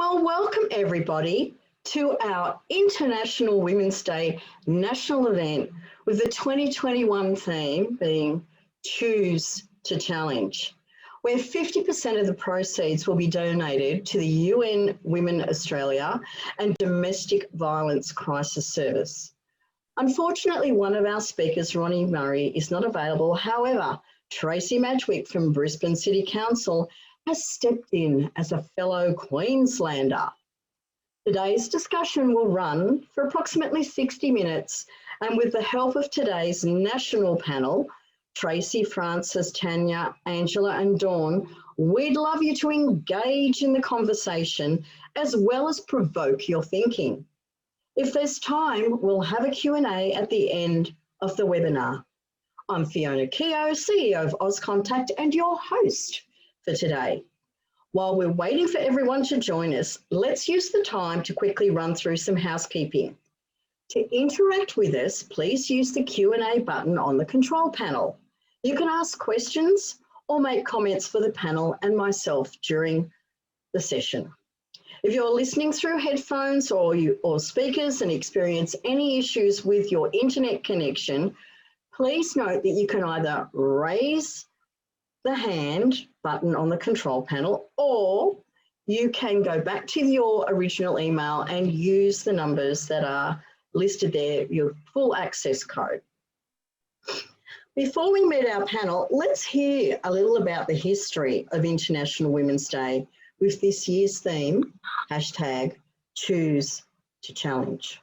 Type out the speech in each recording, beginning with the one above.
Well, welcome everybody to our International Women's Day national event with the 2021 theme being Choose to Challenge, where 50% of the proceeds will be donated to the UN Women Australia and Domestic Violence Crisis Service. Unfortunately, one of our speakers, Ronnie Murray, is not available. However, Tracey Madgwick from Brisbane City Council has stepped in as a fellow Queenslander. Today's discussion will run for approximately 60 minutes, and with the help of today's national panel, Tracey, Frances, Tanya, Angela and Dawn, we'd love you to engage in the conversation as well as provoke your thinking. If there's time, we'll have a Q&A at the end of the webinar. I'm Fiona Keogh, CEO of Auscontact and your host for today. While we're waiting for everyone to join us, let's use the time to quickly run through some housekeeping. To interact with us, please use the Q&A button on the control panel. You can ask questions or make comments for the panel and myself during the session. If you're listening through headphones or speakers and experience any issues with your internet connection, please note that you can either raise the hand button on the control panel, or you can go back to your original email and use the numbers that are listed there, your full access code. Before we meet our panel, let's hear a little about the history of International Women's Day with this year's theme, #Choose to Challenge.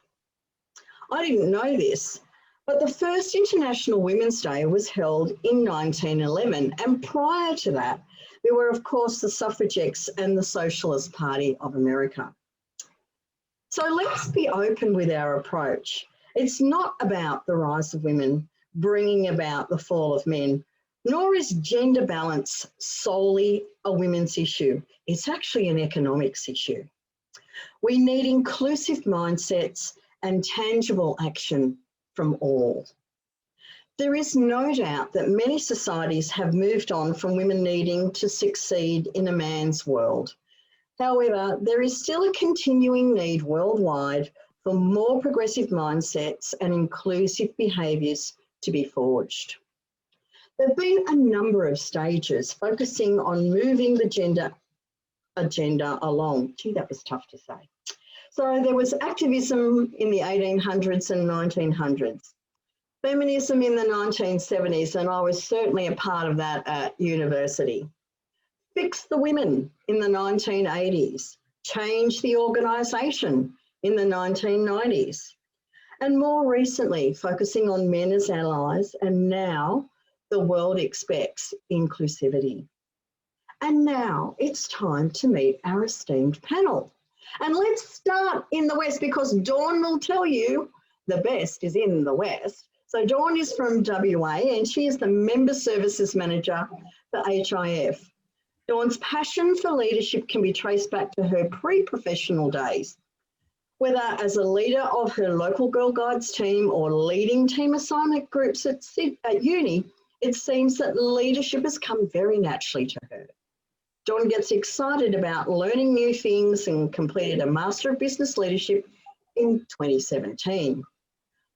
I didn't know this, but the first International Women's Day was held in 1911, and prior to that, there were, of course, the suffragettes and the Socialist Party of America. So let's be open with our approach. It's not about the rise of women bringing about the fall of men, nor is gender balance solely a women's issue. It's actually an economics issue. We need inclusive mindsets and tangible action from all. There is no doubt that many societies have moved on from women needing to succeed in a man's world. However, there is still a continuing need worldwide for more progressive mindsets and inclusive behaviours to be forged. There have been a number of stages focusing on moving the gender agenda along. Gee, that was tough to say. So there was activism in the 1800s and 1900s, feminism in the 1970s, and I was certainly a part of that at university. Fix the women in the 1980s, change the organisation in the 1990s, and more recently focusing on men as allies, and now the world expects inclusivity. And now it's time to meet our esteemed panel. And let's start in the West, because Dawn will tell you the best is in the West. So Dawn is from WA and she is the Member Services Manager for HIF. Dawn's passion for leadership can be traced back to her pre-professional days. Whether as a leader of her local Girl Guides team or leading team assignment groups at uni, it seems that leadership has come very naturally to her. Dawn gets excited about learning new things and completed a Master of Business Leadership in 2017.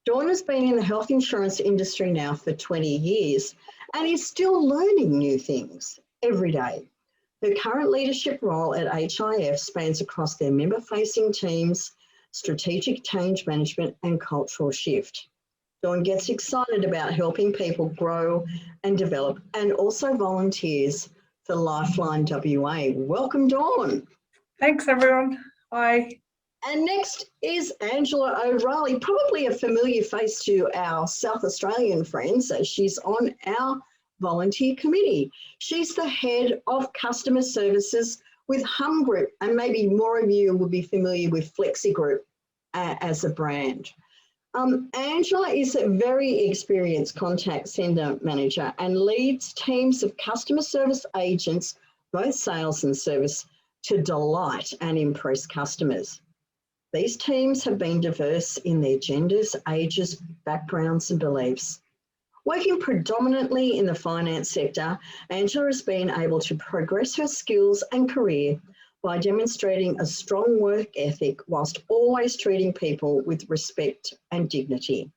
Dawn has been in the health insurance industry now for 20 years and is still learning new things every day. Her current leadership role at HIF spans across their member-facing teams, strategic change management and cultural shift. Dawn gets excited about helping people grow and develop, and also volunteers for Lifeline WA. Welcome, Dawn. Thanks, everyone. Hi. And next is Angela O'Reilly, probably a familiar face to our South Australian friends, as she's on our volunteer committee. She's the head of customer services with Hummgroup, and maybe more of you will be familiar with FlexiGroup as a brand. Angela is a very experienced contact centre manager and leads teams of customer service agents, both sales and service, to delight and impress customers. These teams have been diverse in their genders, ages, backgrounds and beliefs. Working predominantly in the finance sector, Angela has been able to progress her skills and career by demonstrating a strong work ethic whilst always treating people with respect and dignity.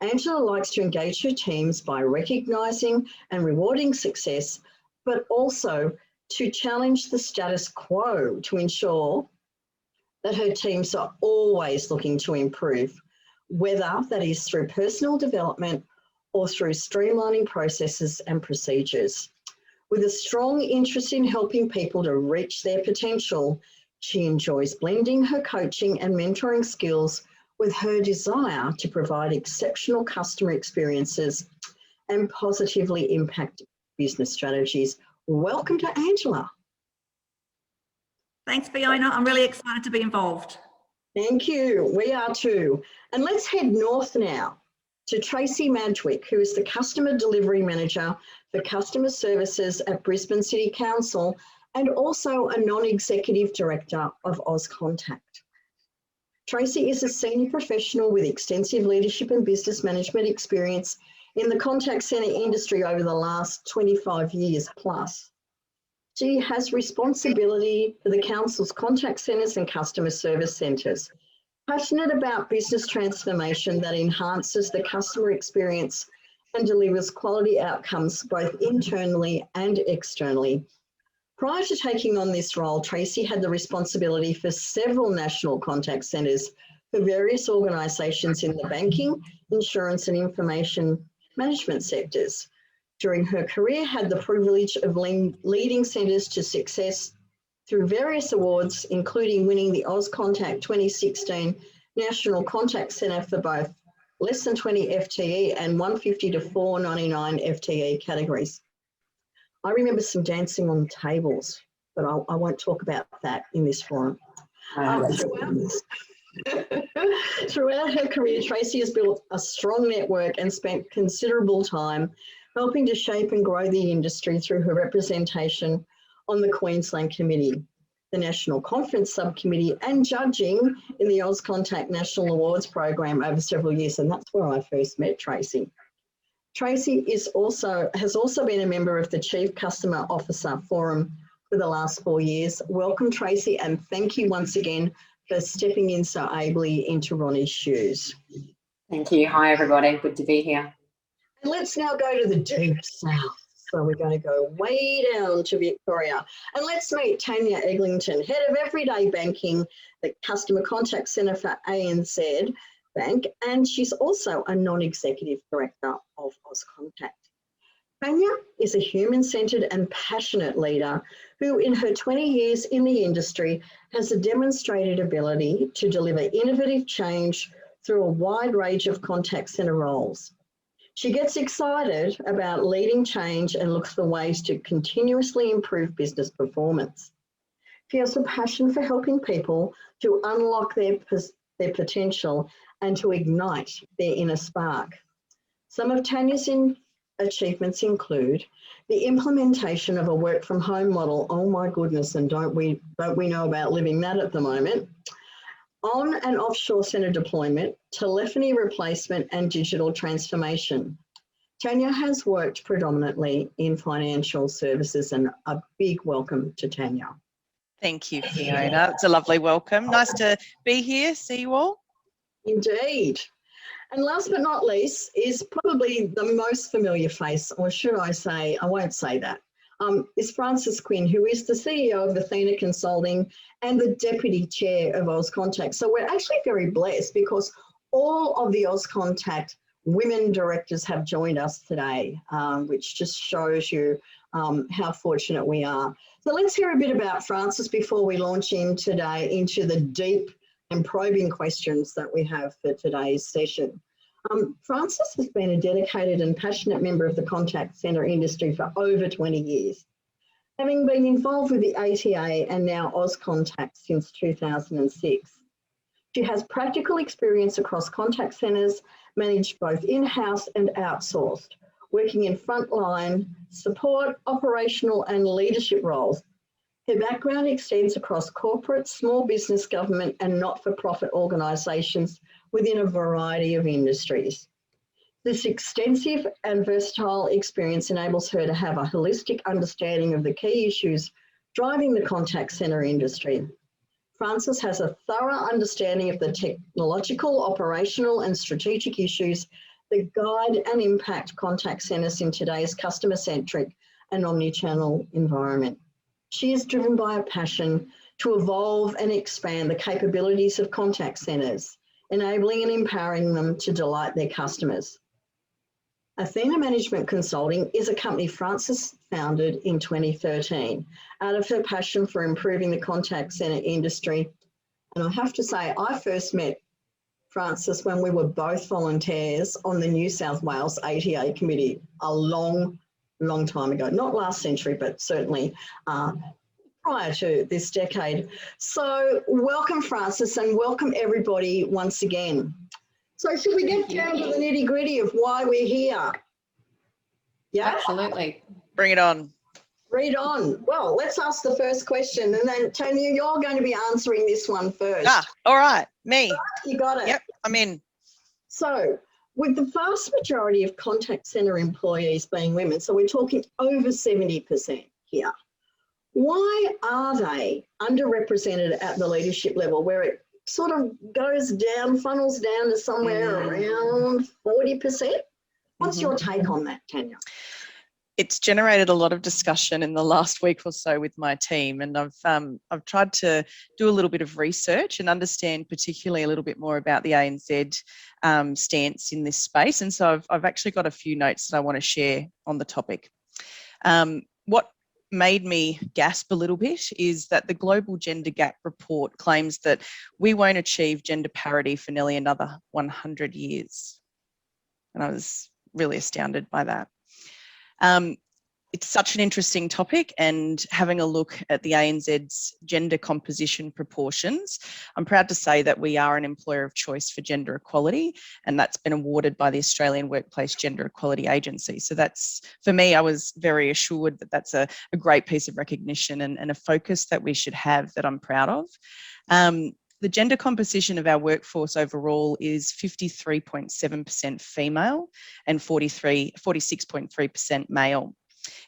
Angela likes to engage her teams by recognising and rewarding success, but also to challenge the status quo to ensure that her teams are always looking to improve, whether that is through personal development or through streamlining processes and procedures. With a strong interest in helping people to reach their potential, she enjoys blending her coaching and mentoring skills with her desire to provide exceptional customer experiences and positively impact business strategies. Welcome to Angela. Thanks, Fiona. I'm really excited to be involved. Thank you. We are too. And let's head north now to Tracey Madgwick, who is the Customer Delivery Manager for Customer Services at Brisbane City Council and also a Non-Executive Director of Auscontact. Tracey is a senior professional with extensive leadership and business management experience in the contact centre industry over the last 25 years plus. She has responsibility for the Council's contact centres and customer service centres. Passionate about business transformation that enhances the customer experience and delivers quality outcomes both internally and externally. Prior to taking on this role, Tracey had the responsibility for several national contact centres for various organisations in the banking, insurance and information management sectors. During her career, had the privilege of leading centres to success through various awards, including winning the Auscontact 2016 National Contact Centre for both less than 20 FTE and 150 to 499 FTE categories. I remember some dancing on tables, but I won't talk about that in this forum. Throughout her career, Tracey has built a strong network and spent considerable time helping to shape and grow the industry through her representation on the Queensland Committee, the National Conference Subcommittee, and judging in the Auscontact National Awards program over several years, and that's where I first met Tracey. Tracey has also been a member of the Chief Customer Officer Forum for the last 4 years. Welcome, Tracey, and thank you once again for stepping in so ably into Ronnie's shoes. Thank you. Hi, everybody. Good to be here. And let's now go to the deep south. So we're going to go way down to Victoria. And let's meet Tanya Eglinton, Head of Everyday Banking, the Customer Contact Centre for ANZ Bank, and she's also a Non-Executive Director of Auscontact. Tanya is a human-centred and passionate leader who, in her 20 years in the industry, has a demonstrated ability to deliver innovative change through a wide range of contact centre roles. She gets excited about leading change and looks for ways to continuously improve business performance. She has a passion for helping people to unlock their potential and to ignite their inner spark. Some of Tanya's achievements include the implementation of a work from home model. Oh my goodness, and don't we know about living that at the moment? On and offshore centre deployment, telephony replacement and digital transformation. Tanya has worked predominantly in financial services, and a big welcome to Tanya. Thank you, Fiona. It's a lovely welcome. Nice to be here, see you all. Indeed. And last but not least is probably the most familiar face, or should I say, I won't say that, is Frances Quinn, who is the CEO of Athena Consulting and the Deputy Chair of Auscontact. So we're actually very blessed because all of the Auscontact women directors have joined us today, which just shows you how fortunate we are. So let's hear a bit about Frances before we launch in today into the deep and probing questions that we have for today's session. Frances has been a dedicated and passionate member of the contact centre industry for over 20 years, having been involved with the ATA and now Auscontact since 2006. She has practical experience across contact centres, managed both in-house and outsourced, working in frontline support, operational and leadership roles. Her background extends across corporate, small business, government and not-for-profit organisations within a variety of industries. This extensive and versatile experience enables her to have a holistic understanding of the key issues driving the contact centre industry. Frances has a thorough understanding of the technological, operational and strategic issues that guide and impact contact centres in today's customer-centric and omnichannel environment. She is driven by a passion to evolve and expand the capabilities of contact centres, enabling and empowering them to delight their customers. Athena Management Consulting is a company Frances founded in 2013 out of her passion for improving the contact centre industry. And I have to say, I first met Frances when we were both volunteers on the New South Wales ATA committee a long time ago, not last century, but certainly prior to this decade. So welcome, Frances, and welcome everybody once again. So should we get down to the nitty gritty of why we're here? Yeah? Absolutely. Bring it on. Read on. Well, let's ask the first question, and then Tanya, you're going to be answering this one first. All right, me. You got it. Yep, I'm in. So with the vast majority of contact centre employees being women, so we're talking over 70% here, why are they underrepresented at the leadership level where it sort of goes down, funnels down to somewhere around 40%? What's your take on that, Tanya? It's generated a lot of discussion in the last week or so with my team, and I've tried to do a little bit of research and understand particularly a little bit more about the ANZ stance in this space. And so I've actually got a few notes that I want to share on the topic. What made me gasp a little bit is that the Global Gender Gap Report claims that we won't achieve gender parity for nearly another 100 years. And I was really astounded by that. It's such an interesting topic, and having a look at the ANZ's gender composition proportions, I'm proud to say that we are an employer of choice for gender equality, and that's been awarded by the Australian Workplace Gender Equality Agency. So that's, for me, I was very assured that that's a great piece of recognition and a focus that we should have, that I'm proud of. The gender composition of our workforce overall is 53.7% female and 46.3% male.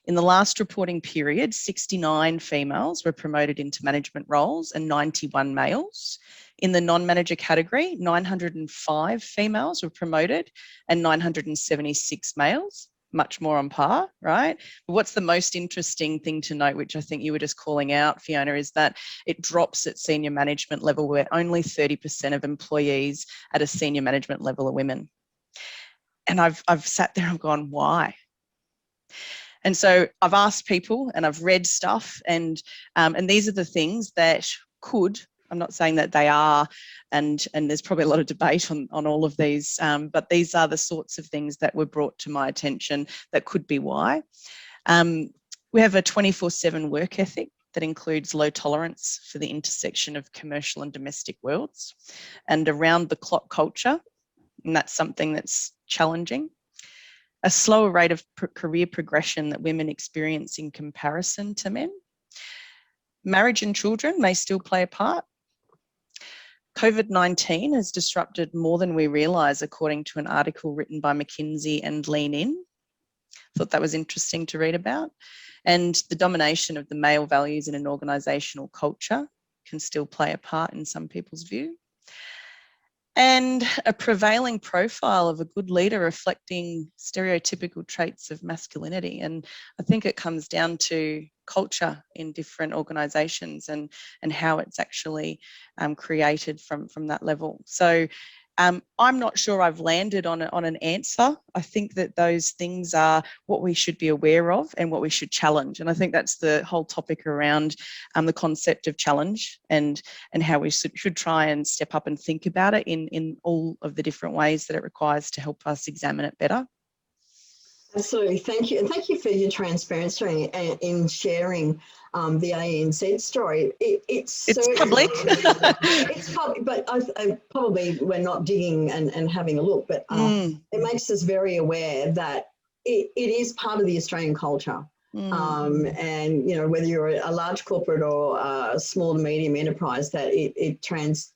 In the last reporting period, 69 females were promoted into management roles and 91 males. In the non-manager category, 905 females were promoted and 976 males. Much more on par, right? But what's the most interesting thing to note, which I think you were just calling out, Fiona, is that it drops at senior management level, where only 30% of employees at a senior management level are women. And I've sat there and gone, why? And so I've asked people and I've read stuff, and these are the things that could, I'm not saying that they are, and there's probably a lot of debate on all of these, but these are the sorts of things that were brought to my attention that could be why. We have a 24/7 work ethic that includes low tolerance for the intersection of commercial and domestic worlds, and around the clock culture, and that's something that's challenging. A slower rate of career progression that women experience in comparison to men. Marriage and children may still play a part. COVID-19 has disrupted more than we realise, according to an article written by McKinsey and Lean In. Thought that was interesting to read about. And the domination of the male values in an organisational culture can still play a part in some people's view. And a prevailing profile of a good leader reflecting stereotypical traits of masculinity. And I think it comes down to culture in different organisations and how it's actually created from that level. So I'm not sure I've landed on an answer. I think that those things are what we should be aware of and what we should challenge. And I think that's the whole topic around the concept of challenge and how we should try and step up and think about it in all of the different ways that it requires to help us examine it better. Absolutely, thank you. And thank you for your transparency in sharing the ANZ story. It's public. It's public, but probably we're not digging and having a look, but it makes us very aware that it is part of the Australian culture. And, you know, whether you're a large corporate or a small to medium enterprise, that it transcends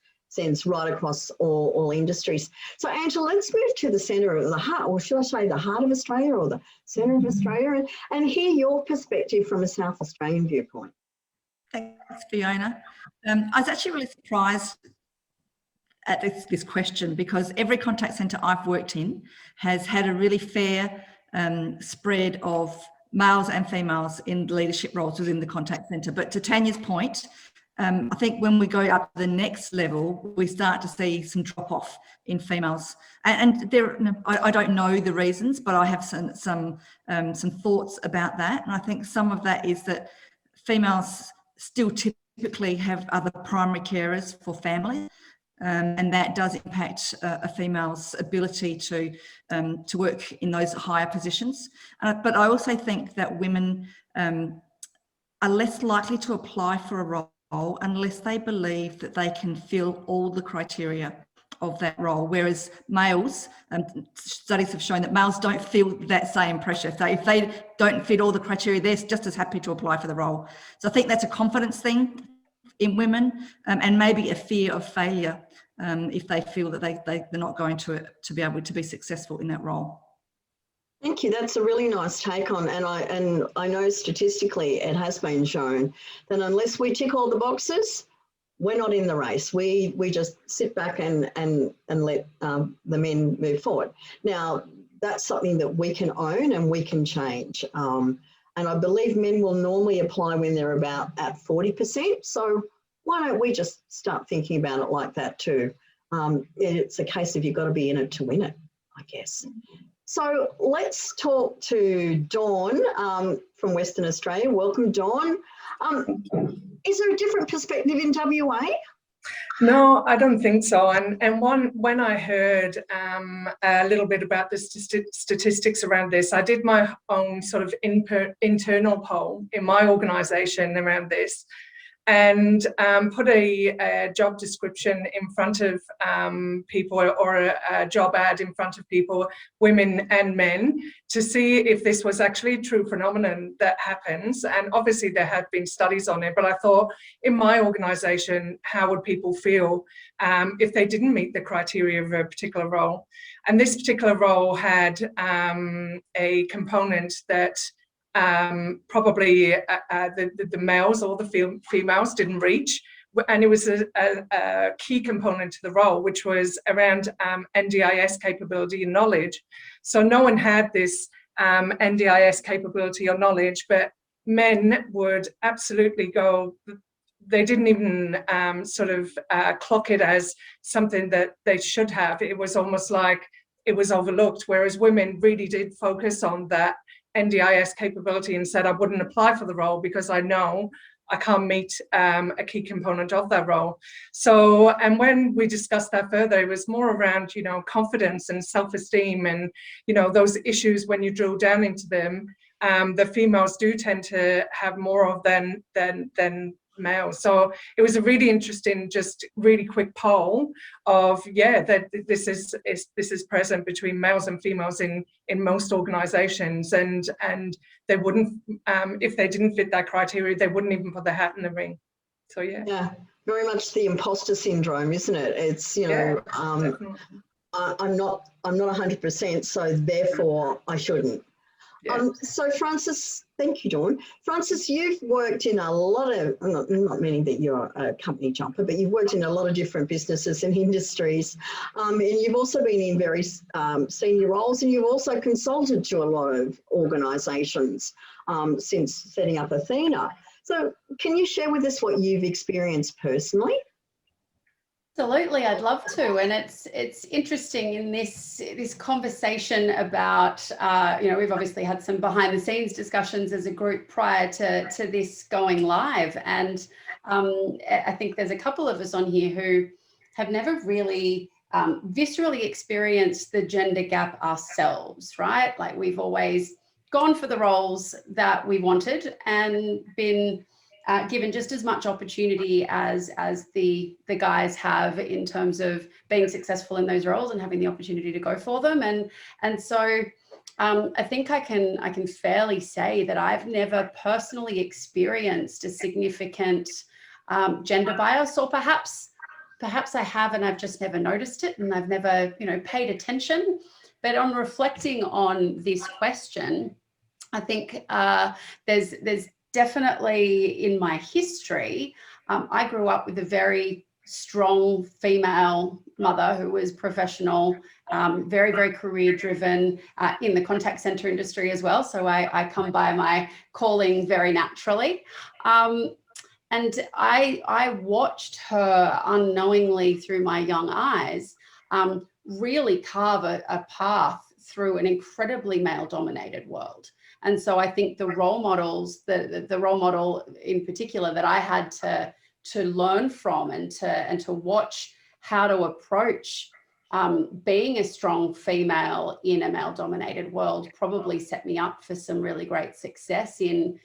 right across all industries. So, Angela, let's move to the centre of the heart, or should I say the heart of Australia, or the centre of Australia, and hear your perspective from a South Australian viewpoint. Thanks, Fiona. I was actually really surprised at this question, because every contact centre I've worked in has had a really fair spread of males and females in leadership roles within the contact centre. But to Tanya's point, I think when we go up to the next level, we start to see some drop off in females, and there, I don't know the reasons, but I have some thoughts about that. And I think some of that is that females still typically have other primary carers for families, and that does impact a female's ability to work in those higher positions. But I also think that women are less likely to apply for a role unless they believe that they can fill all the criteria of that role, whereas males, studies have shown that males don't feel that same pressure. So if they don't fit all the criteria, they're just as happy to apply for the role. So I think that's a confidence thing in women, and maybe a fear of failure if they feel that they're not going to be able to be successful in that role. Thank you. That's a really nice take on, and I know statistically it has been shown that unless we tick all the boxes, we're not in the race. We just sit back and let the men move forward. Now, that's something that we can own and we can change. And I believe men will normally apply when they're about at 40%. So why don't we just start thinking about it like that too? It's a case of you've got to be in it to win it, I guess. So let's talk to Dawn from Western Australia. Welcome, Dawn. Is there a different perspective in WA? No, I don't think so. And when I heard a little bit about the statistics around this, I did my own sort of internal poll in my organisation around this, and put a job description in front of people, or a job ad in front of people, women and men, to see if this was actually a true phenomenon that happens. And obviously there had been studies on it, but I thought, in my organisation, how would people feel if they didn't meet the criteria of a particular role? And this particular role had a component that probably the males or the females didn't reach, and it was a key component to the role, which was around NDIS capability and knowledge. So no one had this NDIS capability or knowledge, but men would absolutely go. They didn't even clock it as something that they should have. It was almost like it was overlooked, whereas women really did focus on that NDIS capability and said, I wouldn't apply for the role because I know I can't meet a key component of that role. So, and when we discussed that further, it was more around, confidence and self-esteem, and, those issues when you drill down into them, the females do tend to have more of than males. So it was a really interesting, just really quick poll of, that this is present between males and females in most organizations, and they wouldn't, if they didn't fit that criteria, they wouldn't even put their hat in the ring. So yeah, very much the imposter syndrome, isn't it? It's I'm not 100%, so therefore I shouldn't. Yeah. So Frances, thank you, Dawn. Frances, you've worked in a lot of, not meaning that you're a company jumper, but you've worked in a lot of different businesses and industries, and you've also been in very senior roles, and you've also consulted to a lot of organisations since setting up Athena. So can you share with us what you've experienced personally? Absolutely, I'd love to, and it's interesting in this conversation about we've obviously had some behind the scenes discussions as a group prior to this going live, and I think there's a couple of us on here who have never really viscerally experienced the gender gap ourselves, right? Like, we've always gone for the roles that we wanted and been given just as much opportunity as the guys have in terms of being successful in those roles and having the opportunity to go for them. And so I think I can fairly say that I've never personally experienced a significant gender bias, or perhaps I have and I've just never noticed it and I've never paid attention. But on reflecting on this question, I think there's definitely in my history, I grew up with a very strong female mother who was professional, very, very career driven in the contact center industry as well. So I come by my calling very naturally. And I watched her unknowingly through my young eyes really carve a path through an incredibly male-dominated world. And so I think the role models, the role model in particular that I had to learn from and to watch how to approach being a strong female in a male-dominated world probably set me up for some really great success in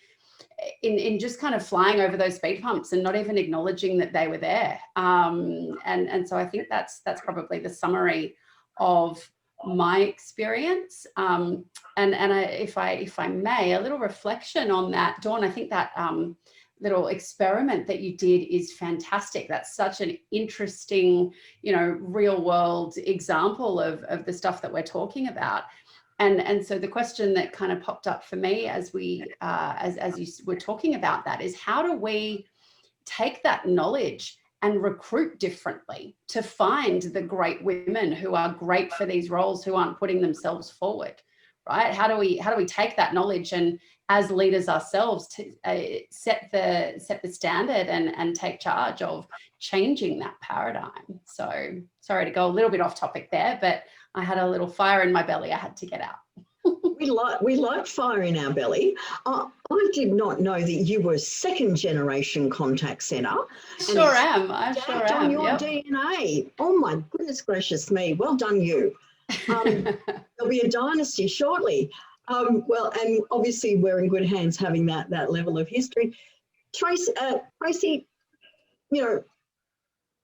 just kind of flying over those speed bumps and not even acknowledging that they were there. And so I think that's probably the summary of my experience. If I may, a little reflection on that, Dawn, I think that little experiment that you did is fantastic. That's such an interesting, real world example of the stuff that we're talking about. And so the question that kind of popped up for me as you were talking about that is, how do we take that knowledge and recruit differently to find the great women who are great for these roles, who aren't putting themselves forward, right? How do we take that knowledge and, as leaders ourselves, to set the standard and take charge of changing that paradigm? So sorry to go a little bit off topic there, but I had a little fire in my belly I had to get out. We like fire in our belly. I did not know that you were second generation contact centre. I sure am. On your DNA. Oh my goodness gracious me. Well done you. There'll be a dynasty shortly. Well, and obviously we're in good hands having that level of history. Tracey,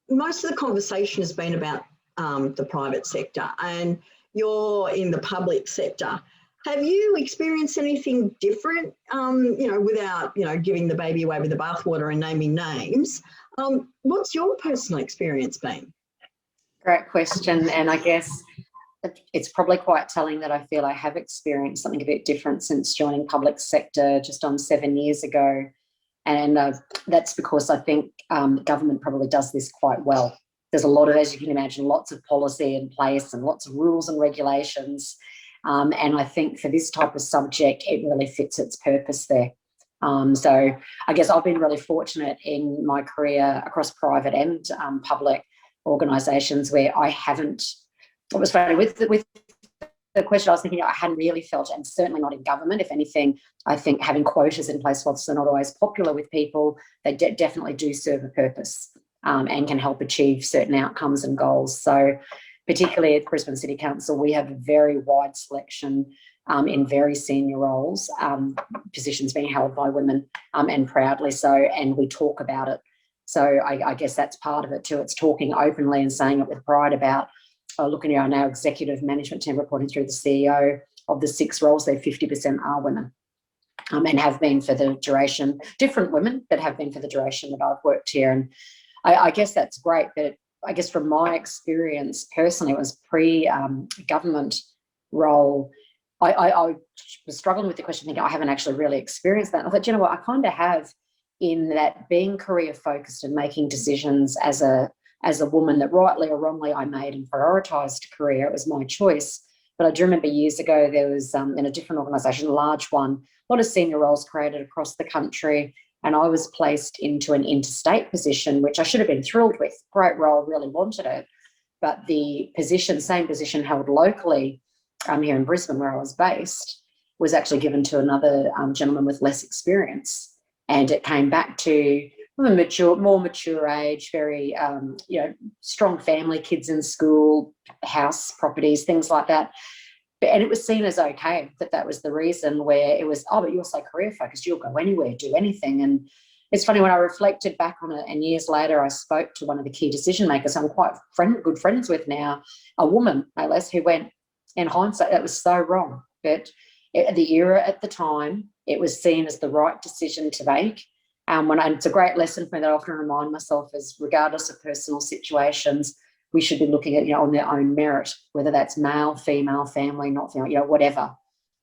most of the conversation has been about the private sector, and you're in the public sector. Have you experienced anything different, without, giving the baby away with the bathwater and naming names? What's your personal experience been? Great question. And I guess it's probably quite telling that I feel I have experienced something a bit different since joining public sector just on 7 years ago. And that's because I think government probably does this quite well. There's a lot of, as you can imagine, lots of policy in place and lots of rules and regulations. And I think for this type of subject, it really fits its purpose there. So I guess I've been really fortunate in my career across private and public organisations where I haven't, what was funny with the question I was thinking, I hadn't really felt, and certainly not in government. If anything, I think having quotas in place, whilst they're not always popular with people, they definitely do serve a purpose and can help achieve certain outcomes and goals. So particularly at Brisbane City Council, we have a very wide selection in very senior roles, positions being held by women, and proudly so, and we talk about it. So I guess that's part of it too. It's talking openly and saying it with pride about, looking at our executive management team reporting through the CEO, of the 6 roles, there 50% are women, and have been for the duration, different women, but have been for the duration that I've worked here. And I guess that's great, but I guess from my experience personally, it was pre-government role. I was struggling with the question, thinking I haven't actually really experienced that. And I thought, you know what, I kind of have, in that being career focused and making decisions as a woman that rightly or wrongly I made and prioritised career. It was my choice. But I do remember years ago there was in a different organisation, a large one, a lot of senior roles created across the country. And I was placed into an interstate position, which I should have been thrilled with. Great role, really wanted it. But the position, same position held locally here in Brisbane, where I was based, was actually given to another gentleman with less experience. And it came back to more mature age, very, strong family, kids in school, house, properties, things like that. And it was seen as okay that was the reason, where it was, but you're so career focused, you'll go anywhere, do anything. And it's funny, when I reflected back on it, and years later I spoke to one of the key decision makers I'm quite good friends with now, a woman, no less, who went, in hindsight, that was so wrong. But at the era at the time, it was seen as the right decision to make. It's a great lesson for me that I often remind myself is, regardless of personal situations, we should be looking at, on their own merit, whether that's male, female, family, not family, whatever.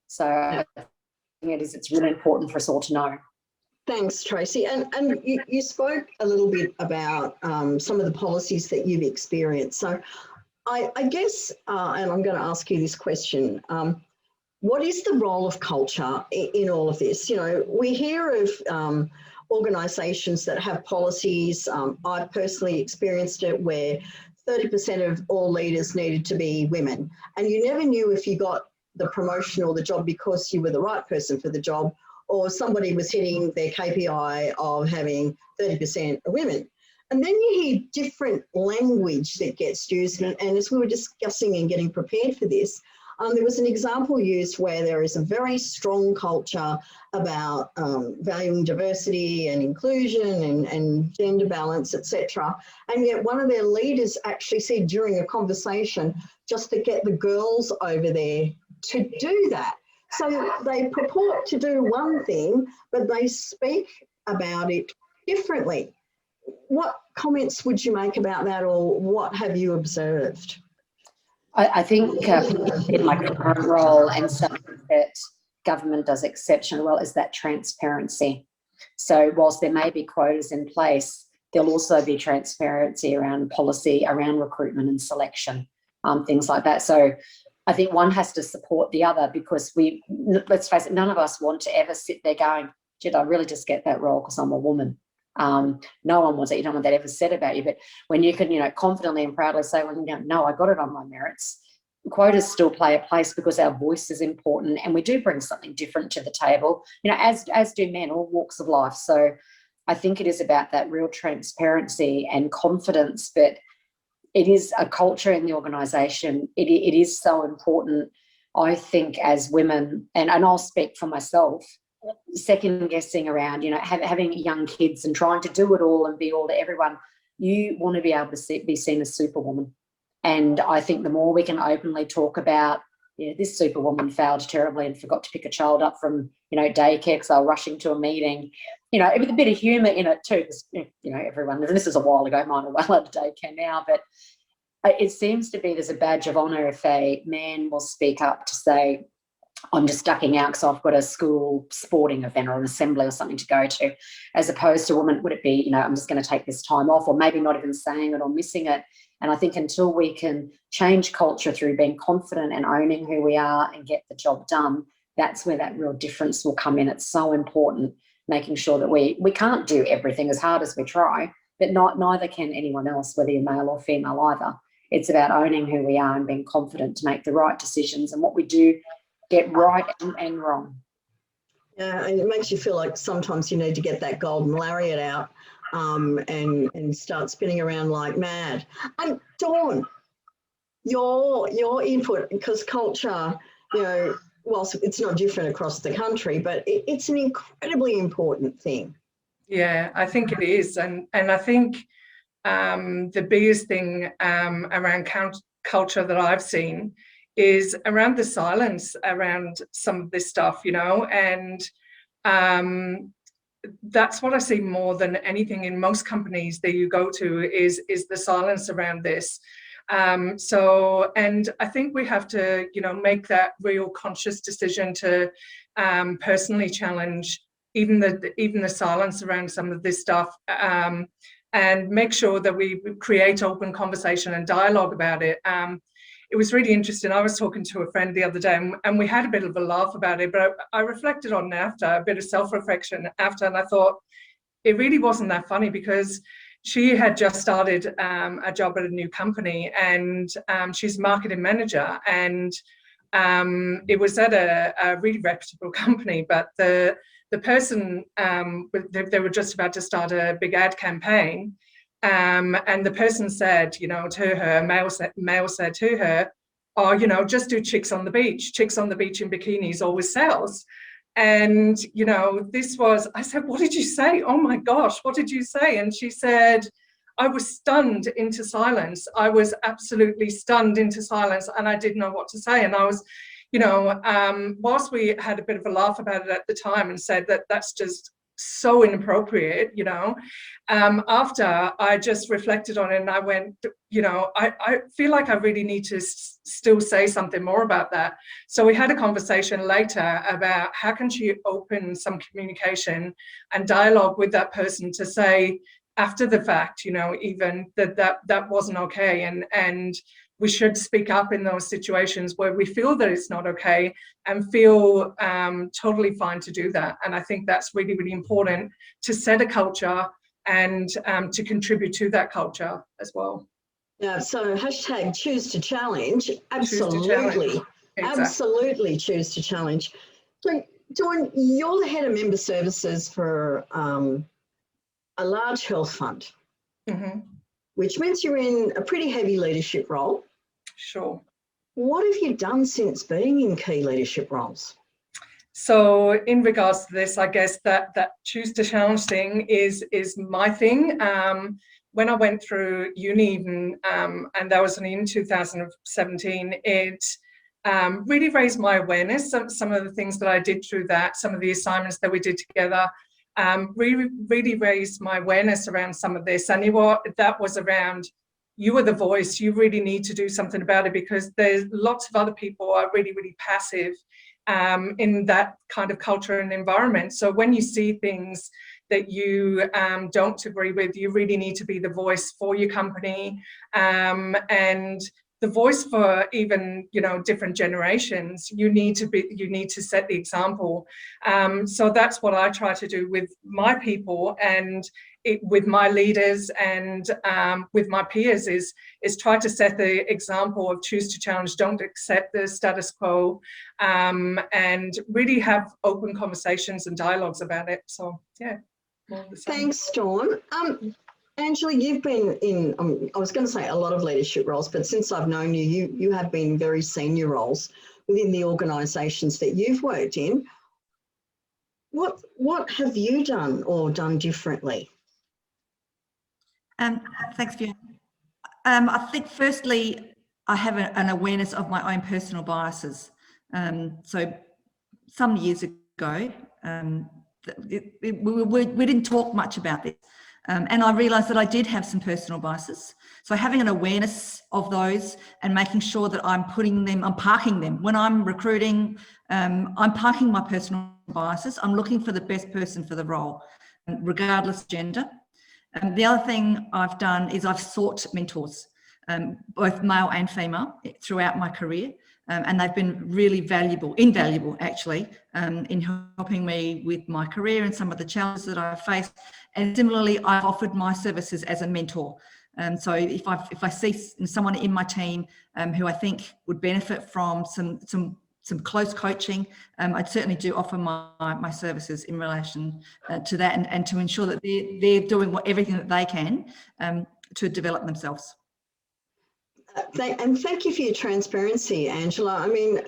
So I think it's really important for us all to know. Thanks, Tracey. And you spoke a little bit about some of the policies that you've experienced. So I guess, and I'm going to ask you this question, what is the role of culture in all of this? You know, we hear of organisations that have policies. I've personally experienced it where 30% of all leaders needed to be women. And you never knew if you got the promotion or the job because you were the right person for the job, or somebody was hitting their KPI of having 30% of women. And then you hear different language that gets used. And as we were discussing and getting prepared for this, there was an example used where there is a very strong culture about valuing diversity and inclusion and gender balance, etc. And yet one of their leaders actually said during a conversation just to get the girls over there to do that. So they purport to do one thing, but they speak about it differently. What comments would you make about that, or what have you observed? I think in my current role, and something that government does exceptionally well, is that transparency. So whilst there may be quotas in place, there'll also be transparency around policy, around recruitment and selection, things like that. So I think one has to support the other, because let's face it, none of us want to ever sit there going, "Gee, I really just get that role because I'm a woman." No one wants it. You don't want that ever said about you. But when you can, confidently and proudly say, "Well, no, I got it on my merits," quotas still play a place because our voice is important and we do bring something different to the table, as do men, all walks of life. So I think it is about that real transparency and confidence, but it is a culture in the organisation. It is so important, I think, as women, and I'll speak for myself, second guessing around, having young kids and trying to do it all and be all to everyone. You want to be able to be seen as superwoman. And I think the more we can openly talk about, this superwoman failed terribly and forgot to pick a child up from, daycare because they were rushing to a meeting, with a bit of humour in it too, because, everyone, and this is a while ago, mine are well out of daycare now, but it seems to be there's a badge of honour if a man will speak up to say, "I'm just ducking out because I've got a school sporting event or an assembly or something to go to," as opposed to a woman, would it be, "I'm just going to take this time off," or maybe not even saying it or missing it. And I think until we can change culture through being confident and owning who we are and get the job done, that's where that real difference will come in. It's so important, making sure that we can't do everything as hard as we try, but neither can anyone else, whether you're male or female either. It's about owning who we are and being confident to make the right decisions and what we do get right and wrong. Yeah, and it makes you feel like sometimes you need to get that golden lariat out and start spinning around like mad. And Dawn, your input, because culture, whilst it's not different across the country, but it's an incredibly important thing. Yeah, I think it is. And I think the biggest thing around culture that I've seen is around the silence around some of this stuff, and that's what I see more than anything in most companies that you go to is the silence around this. And I think we have to, make that real conscious decision to personally challenge even the silence around some of this stuff, and make sure that we create open conversation and dialogue about it. It was really interesting. I was talking to a friend the other day and we had a bit of a laugh about it, but I reflected on it after, a bit of self-reflection after, and I thought it really wasn't that funny, because she had just started a job at a new company, and she's a marketing manager, and it was at a really reputable company, but the person, they were just about to start a big ad campaign, and the person said, to her, male said to her, "Oh, just do chicks on the beach in bikinis always sells." And, I said, "What did you say? Oh my gosh, what did you say?" And she said, "I was stunned into silence. I was absolutely stunned into silence, and I didn't know what to say." And I was, whilst we had a bit of a laugh about it at the time and said that that's just so inappropriate, you know. After I just reflected on it and I went, you know, I feel like I really need to still say something more about that. So we had a conversation later about how can she open some communication and dialogue with that person to say after the fact, you know, even that wasn't okay, and we should speak up in those situations where we feel that it's not okay and feel totally fine to do that. And I think that's really, really important to set a culture and to contribute to that culture as well. Yeah, so hashtag choose to challenge. Absolutely. Choose to challenge. Exactly. Absolutely choose to challenge. So, Dawn, you're the head of member services for a large health fund, which means you're in a pretty heavy leadership role. Sure. What have you done since being in key leadership roles? So in regards to this, I guess that choose to challenge thing is my thing. When I went through uni even, and that was in 2017, it really raised my awareness. Some of the things that I did through that, some of the assignments that we did together, really raised my awareness around some of this. I knew what that was around. You are the voice. You really need to do something about it, because there's lots of other people are really, really passive in that kind of culture and environment. So when you see things that you don't agree with, you really need to be the voice for your company, and the voice for even, you know, different generations. You need to set the example. So that's what I try to do with my people and with my leaders and with my peers is try to set the example of choose to challenge, don't accept the status quo, and really have open conversations and dialogues about it. So yeah. Thanks, Dawn. Angela, you've been in, I was going to say a lot of leadership roles, but since I've known you, you have been in very senior roles within the organisations that you've worked in. What have you done or done differently? Thanks, Fiona. I think firstly, I have an awareness of my own personal biases. So some years ago, we didn't talk much about this. And I realised that I did have some personal biases. So having an awareness of those and making sure that I'm parking them. When I'm recruiting, I'm parking my personal biases. I'm looking for the best person for the role, regardless of gender. The other thing I've done is I've sought mentors, both male and female, throughout my career. And they've been really invaluable actually, in helping me with my career and some of the challenges that I've faced. And similarly, I've offered my services as a mentor. So if I see someone in my team who I think would benefit from some close coaching, I certainly do offer my services in relation to that, and to ensure that they're doing everything that they can to develop themselves. And thank you for your transparency, Angela. I mean,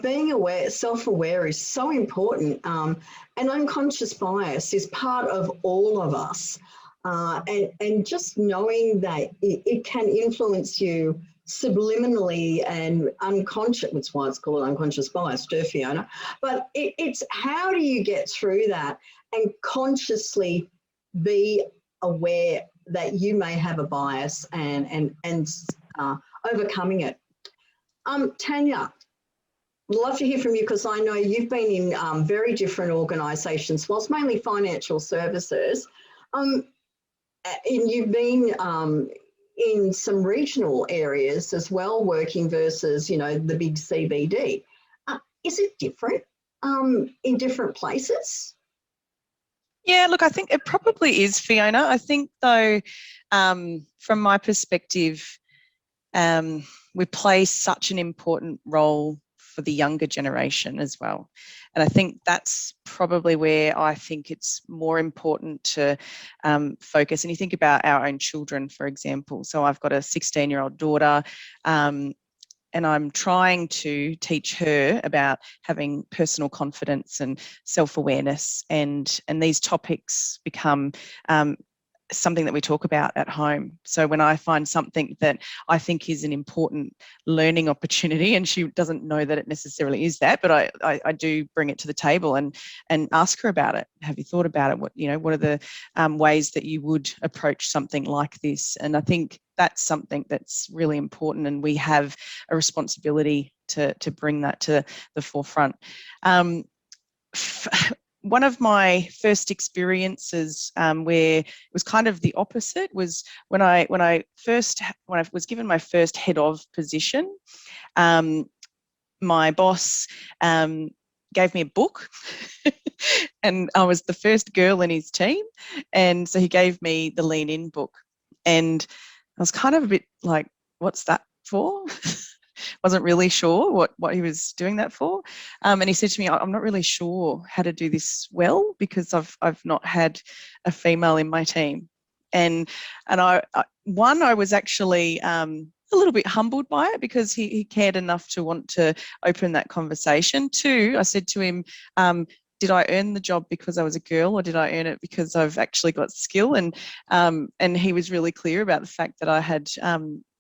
being aware, self-aware is so important, and unconscious bias is part of all of us. And just knowing that it can influence you subliminally and unconscious, that's why it's called unconscious bias, Fiona. But it's how do you get through that and consciously be aware that you may have a bias and overcoming it. Tanya, I'd love to hear from you, because I know you've been in very different organisations, whilst mainly financial services, and you've been in some regional areas as well, working versus, you know, the big CBD. Is it different in different places? Yeah, look, I think it probably is, Fiona. I think, though, from my perspective, we play such an important role for the younger generation as well. And I think that's probably where I think it's more important to focus. And you think about our own children, for example. So I've got a 16-year-old daughter, and I'm trying to teach her about having personal confidence and self-awareness, and these topics become something that we talk about at home. So when I find something that I think is an important learning opportunity, and she doesn't know that it necessarily is that, but I do bring it to the table and ask her about it. Have you thought about it? What are the ways that you would approach something like this? And I think that's something that's really important, and we have a responsibility to bring that to the forefront. One of my first experiences where it was kind of the opposite was when I was given my first head of position. My boss gave me a book and I was the first girl in his team, and so he gave me the Lean In book, and I was kind of a bit like, what's that for? Wasn't really sure what he was doing that for. And he said to me, I'm not really sure how to do this well, because I've not had a female in my team. And I was actually a little bit humbled by it, because he cared enough to want to open that conversation. Two, I said to him, did I earn the job because I was a girl, or did I earn it because I've actually got skill? And he was really clear about the fact that I had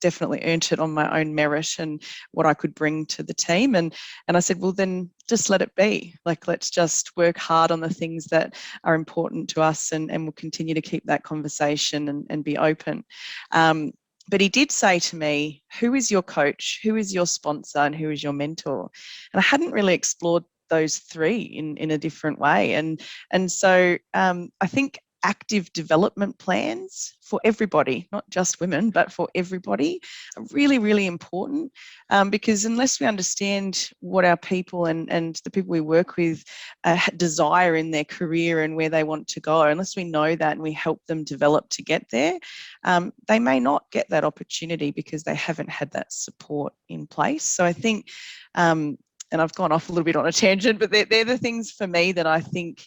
definitely earned it on my own merit and what I could bring to the team. And I said, well, then just let it be. Like, let's just work hard on the things that are important to us, and we'll continue to keep that conversation and be open. But he did say to me, who is your coach, who is your sponsor, and who is your mentor? And I hadn't really explored those three in a different way. And so I think active development plans for everybody, not just women, but for everybody, are really, really important, because unless we understand what our people and the people we work with desire in their career and where they want to go, unless we know that and we help them develop to get there, they may not get that opportunity because they haven't had that support in place. So I think, and I've gone off a little bit on a tangent, but they're the things for me that I think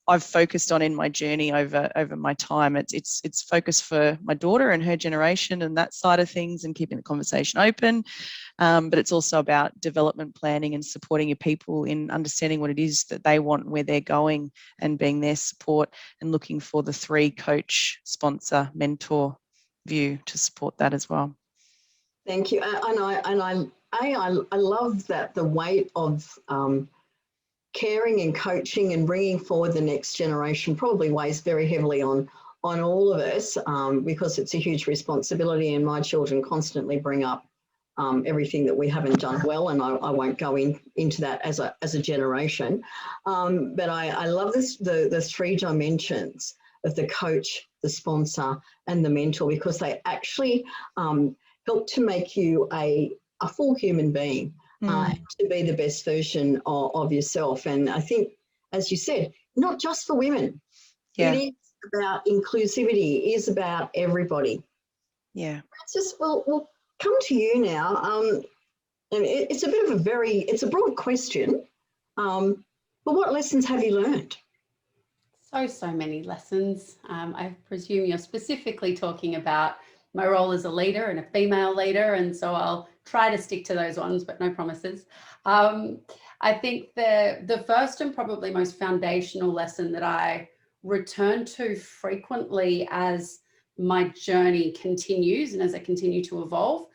I've focused on in my journey over my time. It's focused for my daughter and her generation and that side of things, and keeping the conversation open. But it's also about development planning and supporting your people in understanding what it is that they want, where they're going, and being their support, and looking for the 3 coach, sponsor, mentor view to support that as well. Thank you. And I love that the weight of caring and coaching and bringing forward the next generation probably weighs very heavily on all of us, because it's a huge responsibility, and my children constantly bring up everything that we haven't done well, and I won't go into that as a generation. But I love the 3 dimensions of the coach, the sponsor, and the mentor, because they actually help to make you a full human being. To be the best version of yourself. And I think, as you said, not just for women. Yeah. It is about inclusivity. It is about everybody. Yeah. We'll come to you now. And it's a bit of it's a broad question. But what lessons have you learned? So many lessons. I presume you're specifically talking about my role as a leader and a female leader, and so I'll try to stick to those ones, but no promises. I think the first and probably most foundational lesson that I return to frequently as my journey continues and as I continue to evolve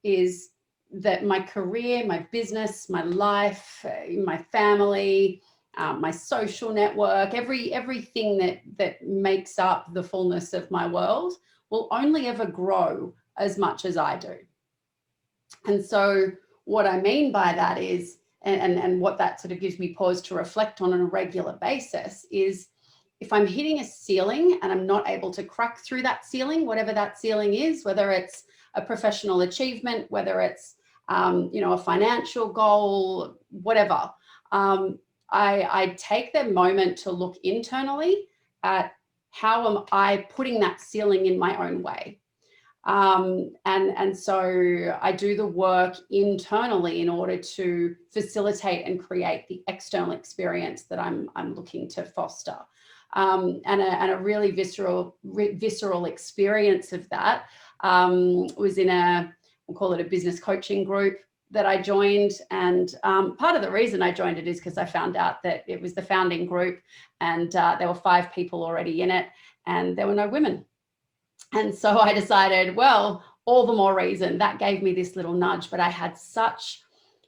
is that my career, my business, my life, my family, my social network, everything that makes up the fullness of my world will only ever grow as much as I do. And so what I mean by that is, and what that sort of gives me pause to reflect on a regular basis is, if I'm hitting a ceiling and I'm not able to crack through that ceiling, whatever that ceiling is, whether it's a professional achievement, whether it's, a financial goal, whatever, I take the moment to look internally at how am I putting that ceiling in my own way. And so I do the work internally in order to facilitate and create the external experience that I'm looking to foster. And a really visceral experience of that was in we'll call it a business coaching group that I joined. And part of the reason I joined it is because I found out that it was the founding group, and there were 5 people already in it. and there were no women. And so I decided, well, all the more reason. That gave me this little nudge, but I had such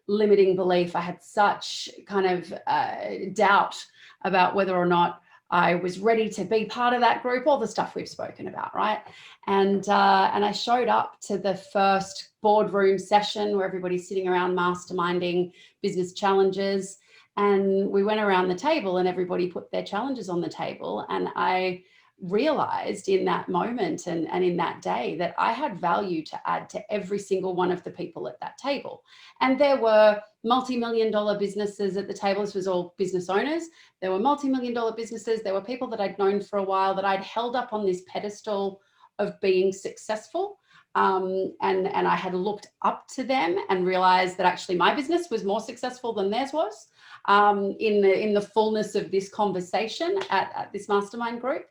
limiting belief. I had such kind of doubt about whether or not I was ready to be part of that group, all the stuff we've spoken about, right? And I showed up to the first boardroom session where everybody's sitting around masterminding business challenges. And we went around the table and everybody put their challenges on the table. And I realized in that moment and in that day that I had value to add to every single one of the people at that table. And there were multi-million-dollar businesses at the table. This was all business owners. There were multi-million-dollar businesses. There were people that I'd known for a while that I'd held up on this pedestal of being successful. And I had looked up to them and realized that actually my business was more successful than theirs was in the fullness of this conversation at this mastermind group.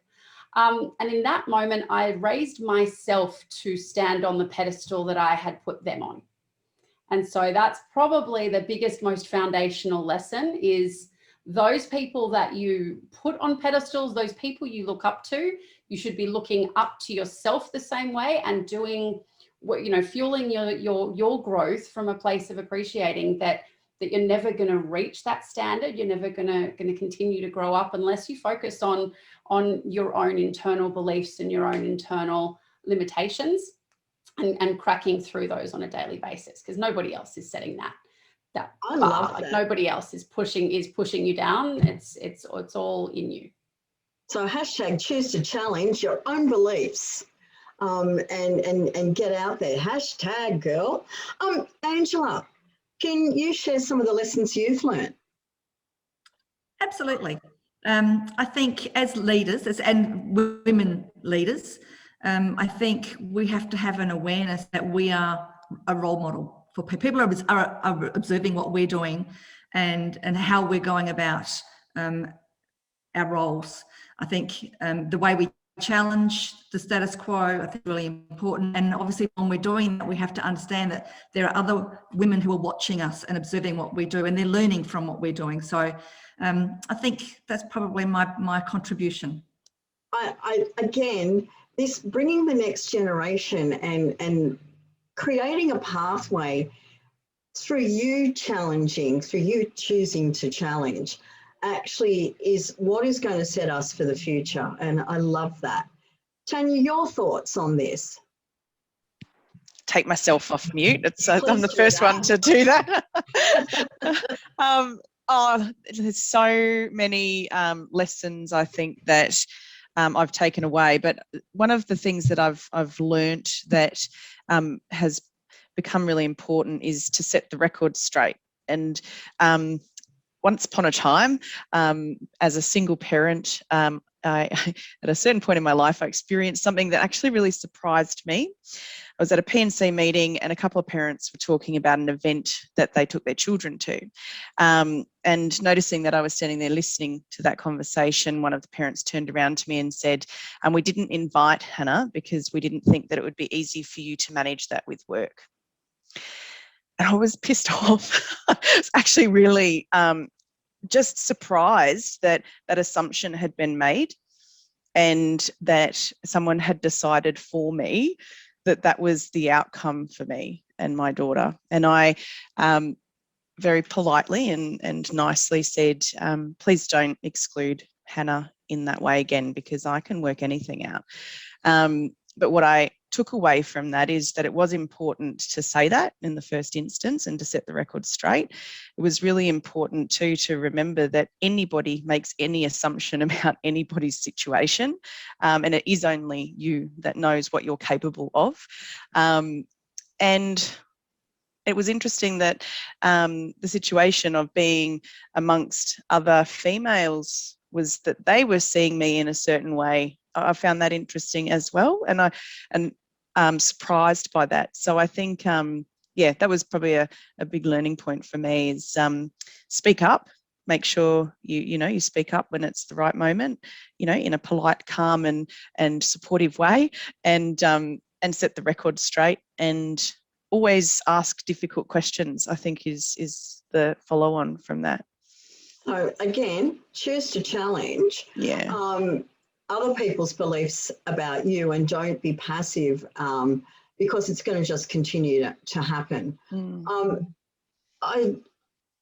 And in that moment, I raised myself to stand on the pedestal that I had put them on. And so that's probably the biggest, most foundational lesson is those people that you put on pedestals, those people you look up to, you should be looking up to yourself the same way and doing what, you know, fueling your growth from a place of appreciating that you're never going to reach that standard. You're never going to continue to grow up unless you focus on your own internal beliefs and your own internal limitations and cracking through those on a daily basis, because nobody else is setting that I bar. love Like that. nobody else is pushing you down. It's all in you. So hashtag choose to challenge your own beliefs and get out there. Hashtag girl. Angela, can you share some of the lessons you've learned? Absolutely. I think as leaders, and women leaders, I think we have to have an awareness that we are a role model for people who are observing what we're doing and how we're going about our roles. I think the way we challenge the status quo, I think, is really important. And obviously when we're doing that, we have to understand that there are other women who are watching us and observing what we do, and they're learning from what we're doing. So I think that's probably my contribution. I again, this bringing the next generation and creating a pathway through you challenging, through you choosing to challenge, actually is what is going to set us for the future. And I love that. Tanya, your thoughts on this? Take myself off mute. I'm the first one to do that. There's so many lessons I think that I've taken away, but one of the things that I've learnt that has become really important is to set the record straight. And once upon a time, as a single parent, at a certain point in my life, I experienced something that actually really surprised me. I was at a P&C meeting and a couple of parents were talking about an event that they took their children to. And noticing that I was standing there listening to that conversation, one of the parents turned around to me and said, we didn't invite Hannah because we didn't think that it would be easy for you to manage that with work. And I was pissed off. I was actually really just surprised that that assumption had been made and that someone had decided for me that that was the outcome for me and my daughter. And I very politely and nicely said, please don't exclude Hannah in that way again, because I can work anything out. But what I took away from that is that it was important to say that in the first instance and to set the record straight. It was really important too to remember that anybody makes any assumption about anybody's situation, and it is only you that knows what you're capable of. And it was interesting that the situation of being amongst other females was that they were seeing me in a certain way. I found that interesting as well, and I'm surprised by that. So I think, that was probably a big learning point for me is speak up, make sure you speak up when it's the right moment, in a polite, calm and supportive way, and set the record straight, and always ask difficult questions, I think is the follow on from that. So again, choose to challenge. Yeah. other people's beliefs about you and don't be passive, because it's going to just continue to happen.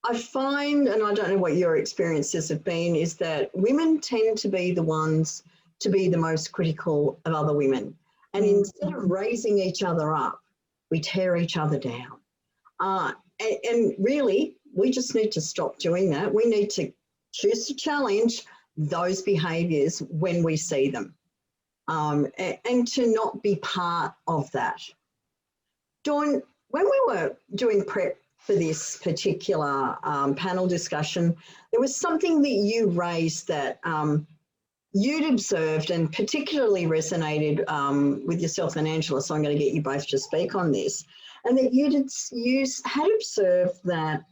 I find, and I don't know what your experiences have been, is that women tend to be the ones to be the most critical of other women. And instead of raising each other up, we tear each other down. And really, we just need to stop doing that. We need to choose to challenge those behaviours when we see them, and to not be part of that. Dawn, when we were doing prep for this particular panel discussion, there was something that you raised that you'd observed and particularly resonated with yourself and Angela, so I'm going to get you both to speak on this, and that you had observed that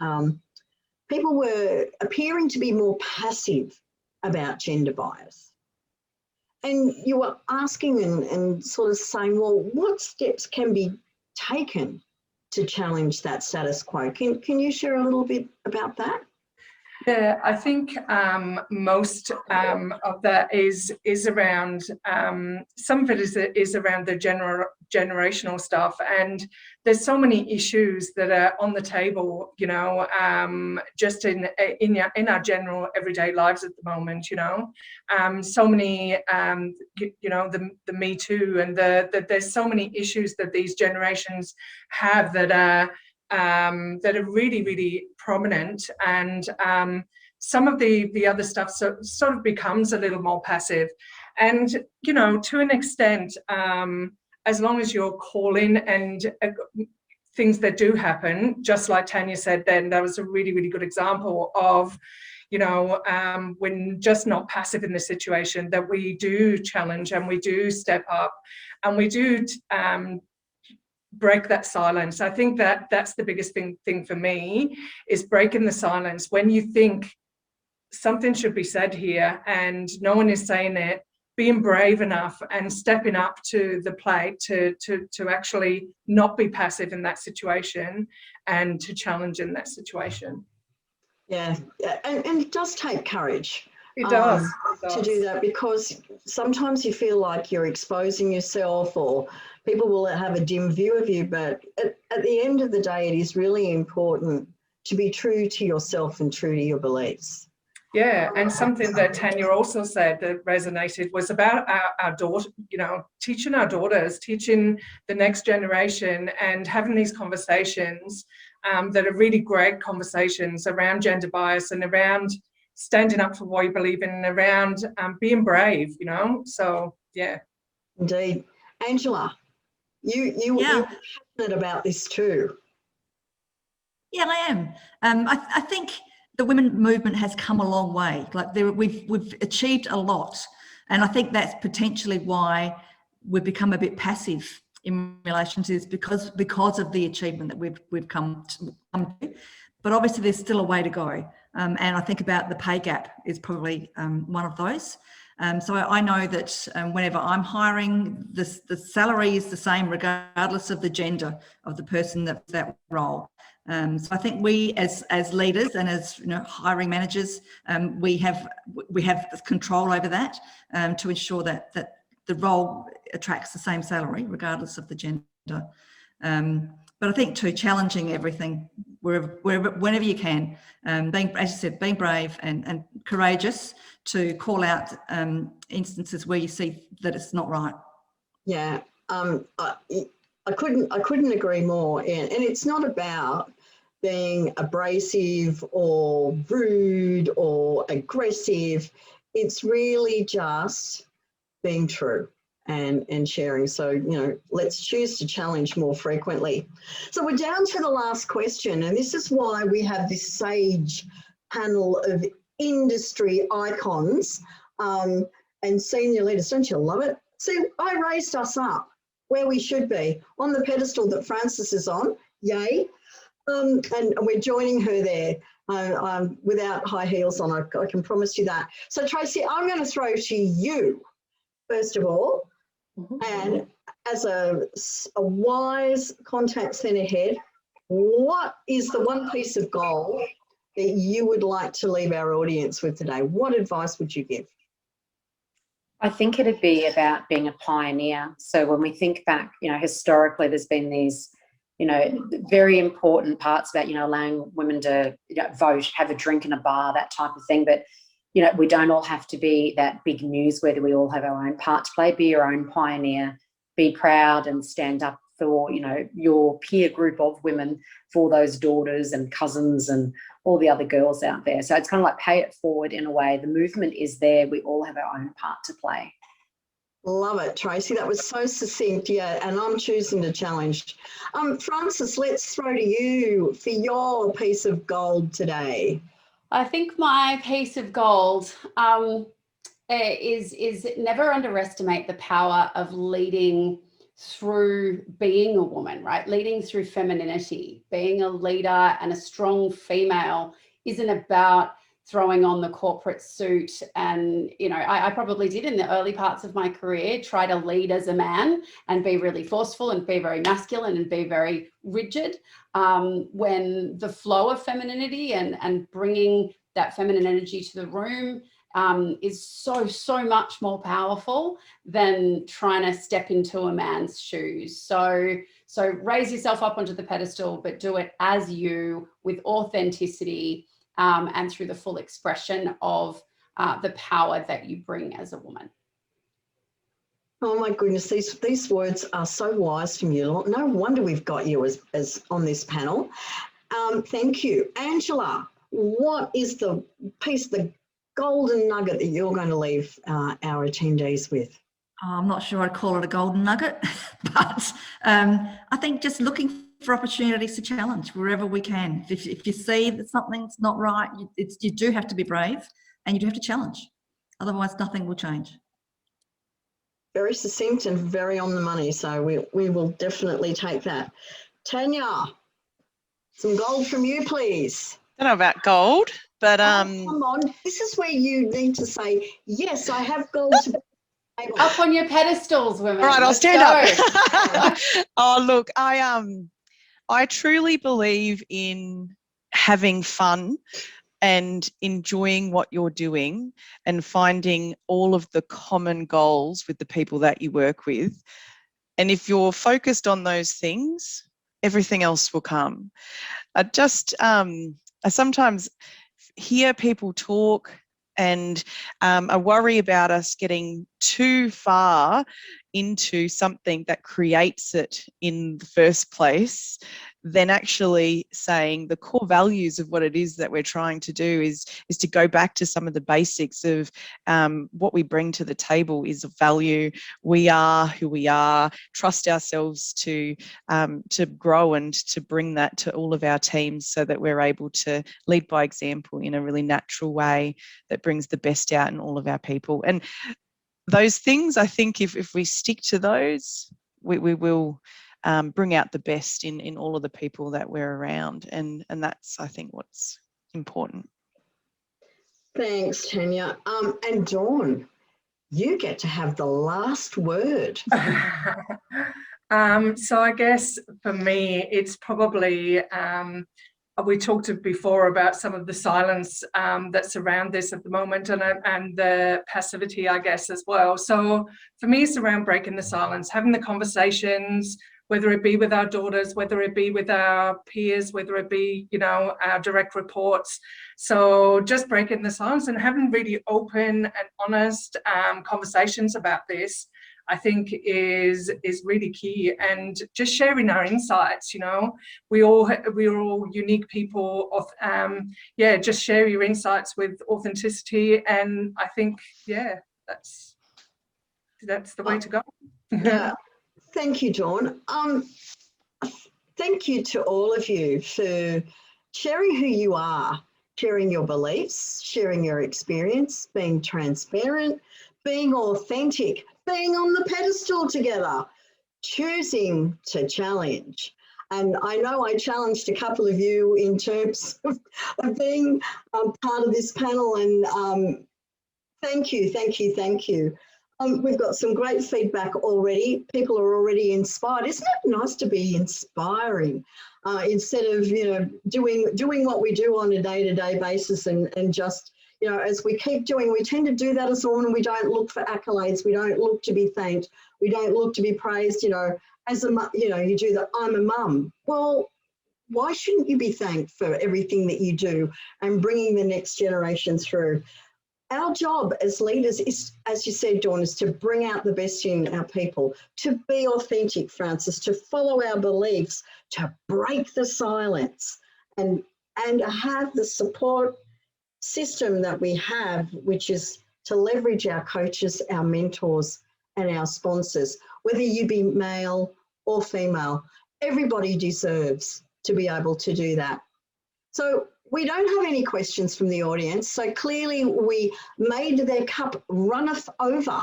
people were appearing to be more passive about gender bias. And you were asking and sort of saying, well, what steps can be taken to challenge that status quo? Can you share a little bit about that? Yeah, I think most of that is around, some of it is around the generational stuff, and there's so many issues that are on the table, you know, just in our general everyday lives at the moment, you know, so many, you know, the Me Too, and there's so many issues that these generations have that are really, really prominent, and some of the other stuff sort of becomes a little more passive. And, you know, to an extent, as long as you're calling and things that do happen, just like Tanya said then, that was a really, really good example of, you know, when just not passive in the situation, that we do challenge and we do step up and we do break that silence. I think that that's the biggest thing for me, is breaking the silence. When you think something should be said here and no one is saying it, being brave enough and stepping up to the plate to actually not be passive in that situation and to challenge in that situation. Yeah, and it does take courage. It does. To do that, because sometimes you feel like you're exposing yourself, or people will have a dim view of you, but at the end of the day, it is really important to be true to yourself and true to your beliefs. Yeah, and something that Tanya also said that resonated was about our daughter, you know, teaching our daughters, teaching the next generation, and having these conversations that are really great conversations around gender bias and around standing up for what you believe in, and around being brave, you know. So yeah. Indeed. Angela, you're passionate about this too. Yeah, I am. I think the women movement has come a long way. Like we've achieved a lot, and I think that's potentially why we've become a bit passive in relation to this, because of the achievement that we've come to. But obviously, there's still a way to go, and I think about the pay gap is probably one of those. So I know that whenever I'm hiring, the salary is the same regardless of the gender of the person that role. So I think we as leaders and as, you know, hiring managers, we have control over that to ensure that the role attracts the same salary regardless of the gender. But I think too, challenging everything whenever you can, being, as you said, being brave and courageous to call out instances where you see that it's not right. Yeah, I couldn't agree more. And it's not about being abrasive or rude or aggressive. It's really just being true and sharing. So, you know, let's choose to challenge more frequently. So we're down to the last question, and this is why we have this sage panel of industry icons and senior leaders. Don't you love it? See, I raised us up where we should be, on the pedestal that Frances is on, yay. And we're joining her there without high heels on, I can promise you that. So Tracey, I'm going to throw to you, first of all, and as a wise contact centre head, what is the one piece of gold that you would like to leave our audience with today? What advice would you give? I think it'd be about being a pioneer. So when we think back, historically there's been these, very important parts about, allowing women to vote, have a drink in a bar, that type of thing. But, we don't all have to be that big newsworthy. We all have our own part to play. Be your own pioneer. Be proud and stand up for, your peer group of women, for those daughters and cousins and all the other girls out there. So it's kind of like pay it forward in a way. The movement is there. We all have our own part to play. Love it, Tracey. That was so succinct, yeah, and I'm choosing to challenge. Frances, let's throw to you for your piece of gold today. I think my piece of gold is never underestimate the power of leading through being a woman, right? Leading through femininity. Being a leader and a strong female isn't about throwing on the corporate suit. And, I probably did in the early parts of my career try to lead as a man and be really forceful and be very masculine and be very rigid, when the flow of femininity and bringing that feminine energy to the room is so much more powerful than trying to step into a man's shoes. So raise yourself up onto the pedestal, but do it as you, with authenticity, and through the full expression of the power that you bring as a woman. Oh my goodness, these words are so wise from you. No wonder we've got you as on this panel. Thank you. Angela, what is the piece, the golden nugget that you're going to leave our attendees with? I'm not sure I'd call it a golden nugget, but I think just looking for opportunities to challenge wherever we can. If you see that something's not right, you do have to be brave and you do have to challenge. Otherwise, nothing will change. Very succinct and very on the money. So we will definitely take that. Tanya, some gold from you, please. I don't know about gold, but come on, this is where you need to say, yes, I have gold to up on your pedestals, women. All right, I'll stand up. Oh, look, I truly believe in having fun and enjoying what you're doing and finding all of the common goals with the people that you work with. And if you're focused on those things, everything else will come. I sometimes hear people talk and I worry about us getting too far into something that creates it in the first place, then actually saying the core values of what it is that we're trying to do is to go back to some of the basics of what we bring to the table is of value. We are who we are, trust ourselves to grow and to bring that to all of our teams so that we're able to lead by example in a really natural way that brings the best out in all of our people. And those things, I think if we stick to those, we will bring out the best in all of the people that we're around. And that's, I think, what's important. Thanks, Tanya. And Dawn, you get to have the last word. So I guess for me, it's probably, we talked before about some of the silence that's around this at the moment and the passivity, I guess, as well. So for me, it's around breaking the silence, having the conversations, whether it be with our daughters, whether it be with our peers, whether it be, our direct reports. So just breaking the silence and having really open and honest conversations about this, I think is really key, and just sharing our insights. We're all unique people. Just share your insights with authenticity, and I think that's the way to go. Yeah, thank you, Dawn. Thank you to all of you for sharing who you are, sharing your beliefs, sharing your experience, being transparent, being authentic, being on the pedestal together, choosing to challenge. And I know I challenged a couple of you in terms of being part of this panel, and thank you. We've got some great feedback already. People are already inspired. Isn't it nice to be inspiring instead of, doing what we do on a day-to-day basis and just, you know, as we keep doing, we tend to do that as a woman. We don't look for accolades. We don't look to be thanked. We don't look to be praised, you know, as a, you know, you do the, I'm a mum. Well, why shouldn't you be thanked for everything that you do and bringing the next generation through? Our job as leaders is, as you said, Dawn, is to bring out the best in our people, to be authentic, Francis, to follow our beliefs, to break the silence, and have the support system that we have, which is to leverage our coaches, our mentors, and our sponsors, whether you be male or female. Everybody deserves to be able to do that. So we don't have any questions from the audience. So clearly we made their cup runneth over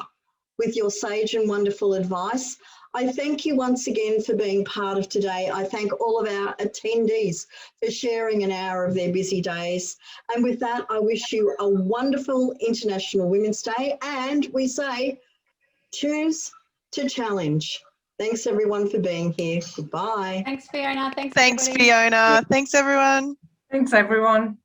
with your sage and wonderful advice. I thank you once again for being part of today. I thank all of our attendees for sharing an hour of their busy days. And with that, I wish you a wonderful International Women's Day. And we say, choose to challenge. Thanks everyone for being here. Goodbye. Thanks, Fiona. Thanks, Thanks, everybody. Fiona. Thanks, everyone. Thanks, everyone.